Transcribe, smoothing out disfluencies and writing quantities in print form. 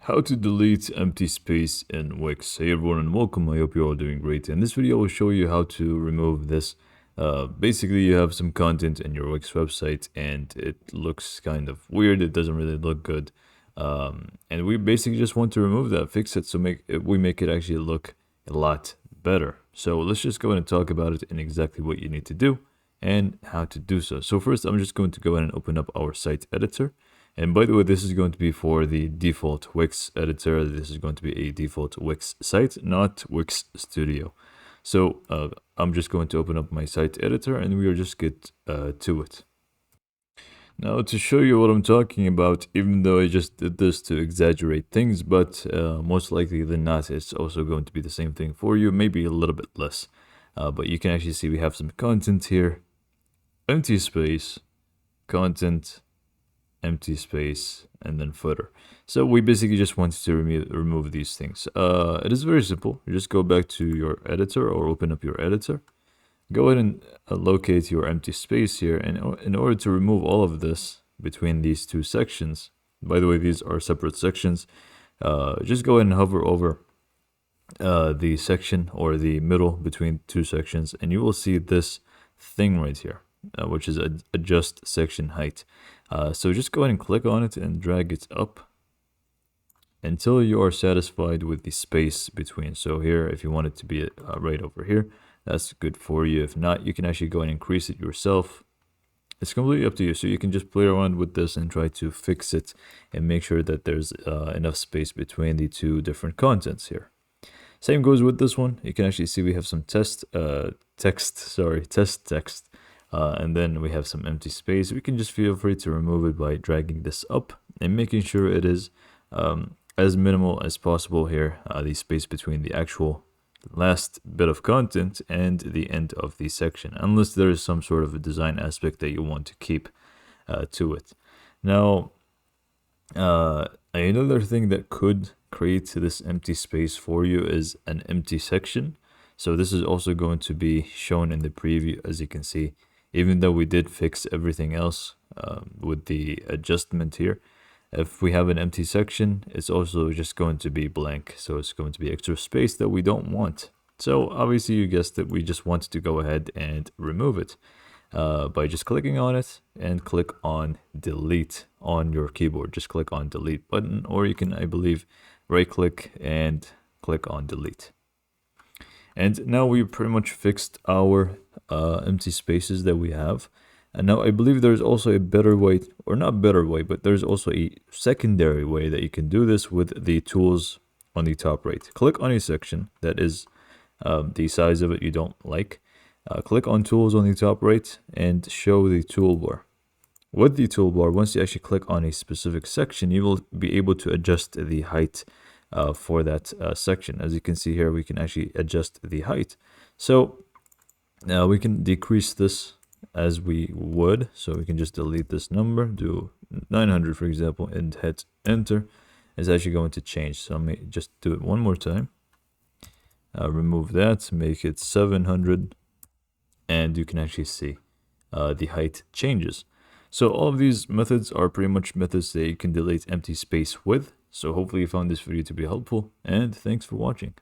How to delete empty space in Wix. Hey everyone and welcome, I hope you're all doing great. In this video I will show you how to remove this. Basically you have some content in your Wix website and it looks kind of weird, it doesn't really look good. And we basically just want to remove that, fix it, so we make it actually look a lot better. So let's just go ahead and talk about it and exactly what you need to do and how to do so. So first I'm just going to go ahead and open up our site editor. And by the way, this is going to be for the default Wix editor. This is going to be a default Wix site, not Wix Studio. So I'm just going to open up my site editor and we'll just get to it. Now to show you what I'm talking about, even though I just did this to exaggerate things, but most likely than not, it's also going to be the same thing for you, maybe a little bit less. But you can actually see we have some content here, empty space, content, empty space, and then footer. So we basically just wanted to remove these things. It is very simple. You just go back to your editor or open up your editor. Go ahead and locate your empty space here. And in order to remove all of this between these two sections, by the way, these are separate sections, just go ahead and hover over the section or the middle between two sections, and you will see this thing right here. Which is adjust section height. So just go ahead and click on it and drag it up until you are satisfied with the space between. So here, if you want it to be right over here, that's good for you. If not, you can actually go and increase it yourself. It's completely up to you. So you can just play around with this and try to fix it and make sure that there's enough space between the two different contents here. Same goes with this one. You can actually see we have some test text. And then we have some empty space. We can just feel free to remove it by dragging this up and making sure it is as minimal as possible here, the space between the actual last bit of content and the end of the section, unless there is some sort of a design aspect that you want to keep to it. Now, another thing that could create this empty space for you is an empty section. So this is also going to be shown in the preview, as you can see. Even though we did fix everything else with the adjustment here, if we have an empty section, it's also just going to be blank. So it's going to be extra space that we don't want. So obviously you guessed it, we just wanted to go ahead and remove it by just clicking on it and click on delete on your keyboard. Just click on delete button, or you can, I believe, right click and click on delete. And now we pretty much fixed our empty spaces that we have. And now I believe there's also a better way, or not better way, but there's also a secondary way that you can do this with the tools on the top right. Click on a section that is the size of it you don't like. Click on tools on the top right and show the toolbar. With the toolbar, once you actually click on a specific section, you will be able to adjust the height for that section. As you can see here, we can actually adjust the height. So now we can decrease this as we would. So we can just delete this number, do 900 for example, and hit enter. It's actually going to change. So I may just do it one more time. Remove that, make it 700, and you can actually see the height changes. So all of these methods are pretty much methods that you can delete empty space with. So hopefully you found this video to be helpful, and thanks for watching.